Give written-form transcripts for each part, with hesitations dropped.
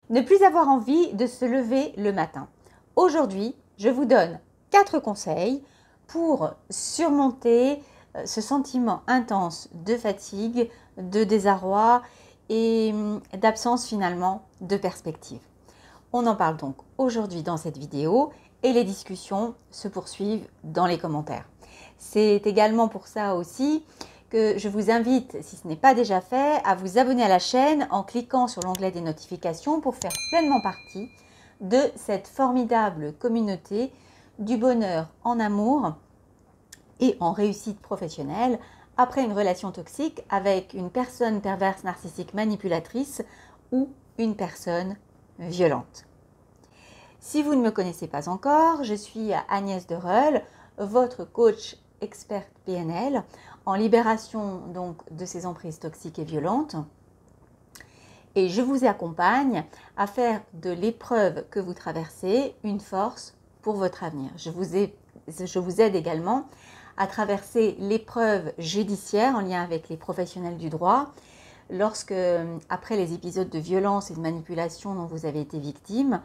Ne plus avoir envie de se lever le matin. Aujourd'hui, je vous donne 4 conseils pour surmonter ce sentiment intense de fatigue, de désarroi et d'absence finalement de perspective. On en parle donc aujourd'hui dans cette vidéo et les discussions se poursuivent dans les commentaires. C'est également pour ça aussi que je vous invite, si ce n'est pas déjà fait, à vous abonner à la chaîne en cliquant sur l'onglet des notifications pour faire pleinement partie de cette formidable communauté du bonheur en amour et en réussite professionnelle après une relation toxique avec une personne perverse, narcissique, manipulatrice ou une personne violente. Si vous ne me connaissez pas encore, je suis Agnès Dereul, votre coach experte PNL en libération donc de ces emprises toxiques et violentes. Et je vous accompagne à faire de l'épreuve que vous traversez une force pour votre avenir. Je vous aide également à traverser l'épreuve judiciaire en lien avec les professionnels du droit lorsque, après les épisodes de violence et de manipulation dont vous avez été victime,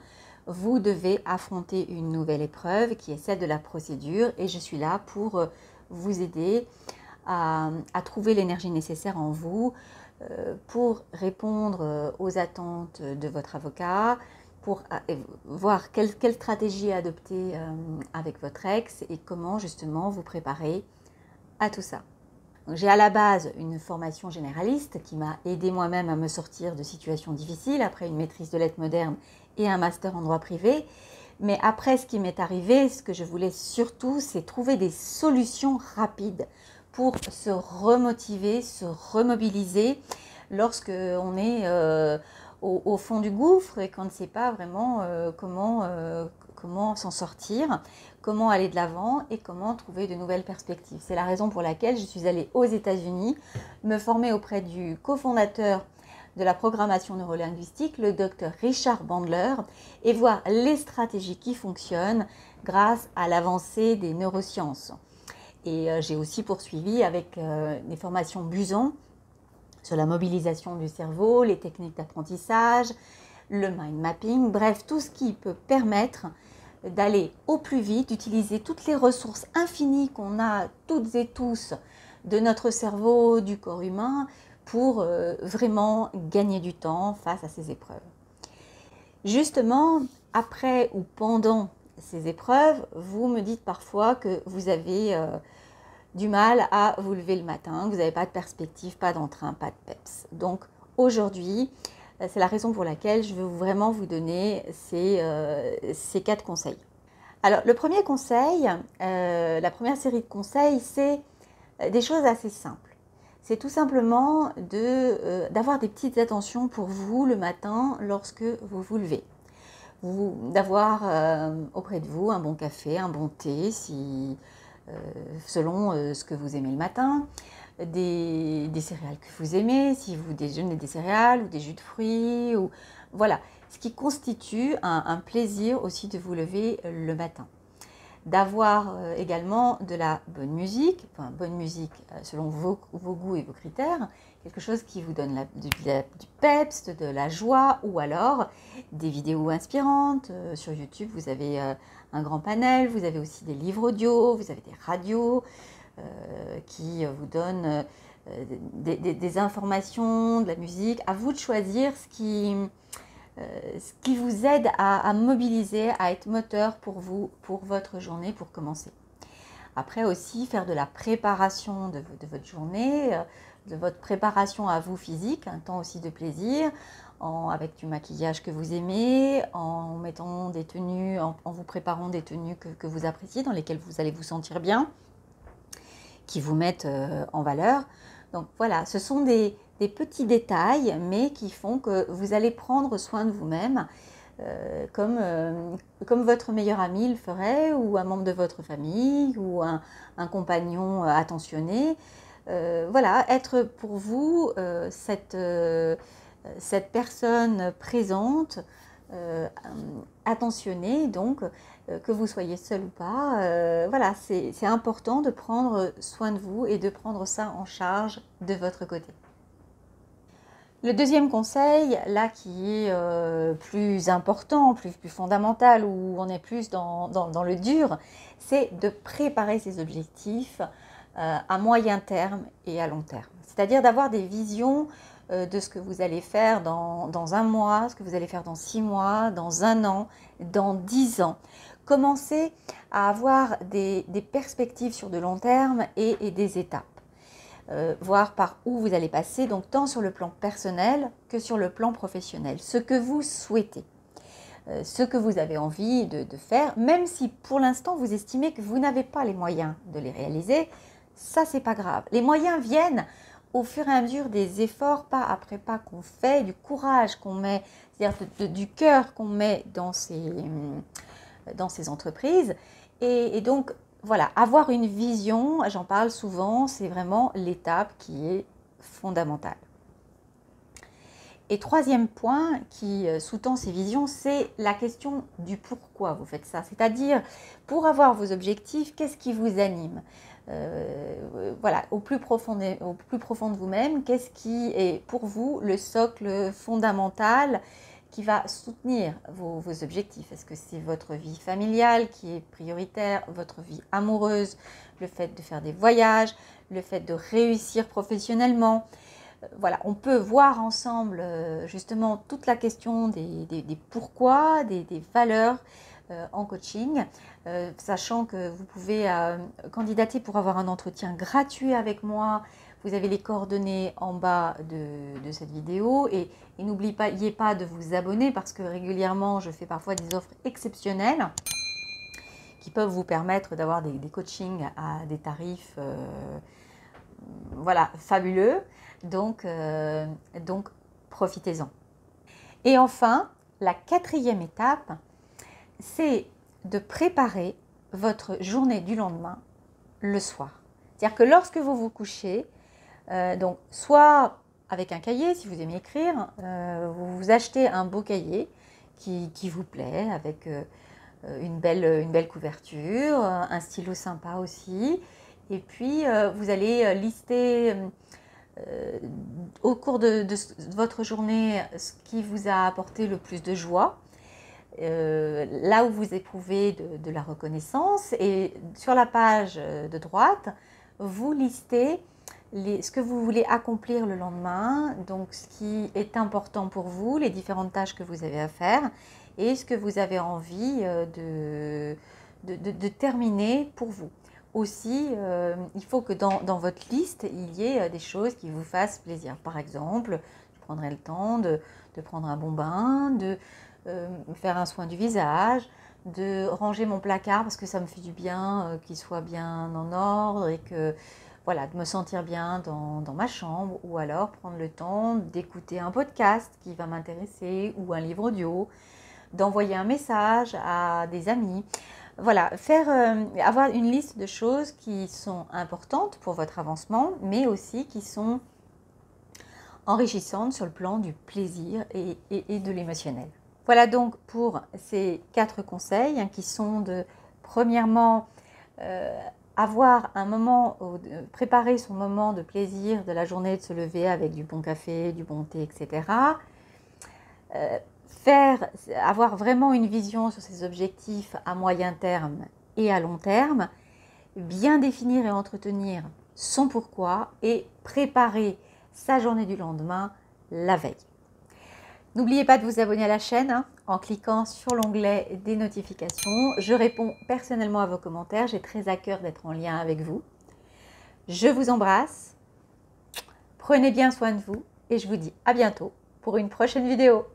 vous devez affronter une nouvelle épreuve qui est celle de la procédure et je suis là pour vous aider à trouver l'énergie nécessaire en vous pour répondre aux attentes de votre avocat, pour voir quelle stratégie adopter avec votre ex et comment justement vous préparer à tout ça. J'ai à la base une formation généraliste qui m'a aidé moi-même à me sortir de situations difficiles après une maîtrise de lettres modernes et un master en droit privé. Mais après ce qui m'est arrivé, ce que je voulais surtout, c'est trouver des solutions rapides pour se remotiver, se remobiliser lorsque on est au fond du gouffre et qu'on ne sait pas vraiment comment s'en sortir, comment aller de l'avant et comment trouver de nouvelles perspectives. C'est la raison pour laquelle je suis allée aux États-Unis me former auprès du cofondateur de la programmation neurolinguistique, le docteur Richard Bandler, et voir les stratégies qui fonctionnent grâce à l'avancée des neurosciences. Et j'ai aussi poursuivi avec des formations Buson sur la mobilisation du cerveau, les techniques d'apprentissage, le mind mapping, bref, tout ce qui peut permettre d'aller au plus vite, d'utiliser toutes les ressources infinies qu'on a toutes et tous de notre cerveau, du corps humain, pour vraiment gagner du temps face à ces épreuves. Justement, après ou pendant ces épreuves, vous me dites parfois que vous avez du mal à vous lever le matin, que vous n'avez pas de perspective, pas d'entrain, pas de peps. Donc aujourd'hui, c'est la raison pour laquelle je veux vraiment vous donner ces 4 conseils. Alors le premier conseil, la première série de conseils, c'est des choses assez simples. C'est tout simplement d'avoir des petites attentions pour vous le matin lorsque vous vous levez. D'avoir auprès de vous un bon café, un bon thé, selon ce que vous aimez le matin, des céréales que vous aimez, si vous déjeunez des céréales ou des jus de fruits, ou voilà, ce qui constitue un plaisir aussi de vous lever le matin. D'avoir également de la bonne musique, enfin bonne musique selon vos goûts et vos critères, quelque chose qui vous donne du peps, de la joie, ou alors des vidéos inspirantes. Sur YouTube, vous avez un grand panel, vous avez aussi des livres audio, vous avez des radios qui vous donnent des informations, de la musique. À vous de choisir ce qui vous aide à mobiliser, à être moteur pour vous, pour votre journée, pour commencer. Après aussi, faire de la préparation de votre journée, de votre préparation à vous physique, un temps aussi de plaisir, avec du maquillage que vous aimez, en mettant des tenues, en vous préparant des tenues que vous appréciez, dans lesquelles vous allez vous sentir bien, qui vous mettent en valeur. Donc voilà, ce sont des petits détails, mais qui font que vous allez prendre soin de vous-même, comme votre meilleur ami le ferait, ou un membre de votre famille, ou un compagnon attentionné. Voilà, être pour vous cette personne présente, attentionnée, donc que vous soyez seul ou pas. Voilà, c'est important de prendre soin de vous et de prendre ça en charge de votre côté. Le deuxième conseil, là qui est plus important, plus fondamental, où on est plus dans le dur, c'est de préparer ses objectifs à moyen terme et à long terme. C'est-à-dire d'avoir des visions de ce que vous allez faire dans un mois, ce que vous allez faire dans 6 mois, dans un an, dans 10 ans. Commencez à avoir des perspectives sur de long terme et des étapes. Voir par où vous allez passer, donc tant sur le plan personnel que sur le plan professionnel. Ce que vous souhaitez, ce que vous avez envie de faire, même si pour l'instant vous estimez que vous n'avez pas les moyens de les réaliser, ça c'est pas grave. Les moyens viennent au fur et à mesure des efforts, pas après pas qu'on fait, du courage qu'on met, c'est-à-dire du cœur qu'on met dans ces entreprises. Et donc, voilà, avoir une vision, j'en parle souvent, c'est vraiment l'étape qui est fondamentale. Et troisième point qui sous-tend ces visions, c'est la question du pourquoi vous faites ça. C'est-à-dire, pour avoir vos objectifs, qu'est-ce qui vous anime ? Voilà, au plus profond de vous-même, qu'est-ce qui est pour vous le socle fondamental qui va soutenir vos objectifs? Est-ce que c'est votre vie familiale qui est prioritaire, votre vie amoureuse, le fait de faire des voyages, le fait de réussir professionnellement? Voilà, on peut voir ensemble justement toute la question des pourquoi, des valeurs en coaching, sachant que vous pouvez candidater pour avoir un entretien gratuit avec moi. Vous avez les coordonnées en bas de cette vidéo et n'oubliez pas de vous abonner parce que régulièrement je fais parfois des offres exceptionnelles qui peuvent vous permettre d'avoir des coachings à des tarifs voilà, fabuleux. Donc profitez-en. Et enfin, la quatrième étape, c'est de préparer votre journée du lendemain le soir. C'est-à-dire que lorsque vous vous couchez, donc soit avec un cahier, si vous aimez écrire, vous achetez un beau cahier qui vous plaît, avec une belle couverture, un stylo sympa aussi, et puis vous allez lister au cours de votre journée ce qui vous a apporté le plus de joie, là où vous éprouvez de la reconnaissance, et sur la page de droite, vous listez ce que vous voulez accomplir le lendemain, donc ce qui est important pour vous, les différentes tâches que vous avez à faire et ce que vous avez envie de terminer pour vous. Aussi, il faut que dans votre liste, il y ait des choses qui vous fassent plaisir. Par exemple, je prendrai le temps de prendre un bon bain, de faire un soin du visage, de ranger mon placard parce que ça me fait du bien qu'il soit bien en ordre et que voilà, de me sentir bien dans ma chambre, ou alors prendre le temps d'écouter un podcast qui va m'intéresser ou un livre audio, d'envoyer un message à des amis. Voilà, avoir une liste de choses qui sont importantes pour votre avancement, mais aussi qui sont enrichissantes sur le plan du plaisir et de l'émotionnel. Voilà donc pour ces 4 conseils qui sont de, premièrement, avoir un moment, préparer son moment de plaisir de la journée, de se lever avec du bon café, du bon thé, etc. Avoir vraiment une vision sur ses objectifs à moyen terme et à long terme, bien définir et entretenir son pourquoi et préparer sa journée du lendemain la veille. N'oubliez pas de vous abonner à la chaîne en cliquant sur l'onglet des notifications. Je réponds personnellement à vos commentaires. J'ai très à cœur d'être en lien avec vous. Je vous embrasse. Prenez bien soin de vous et je vous dis à bientôt pour une prochaine vidéo.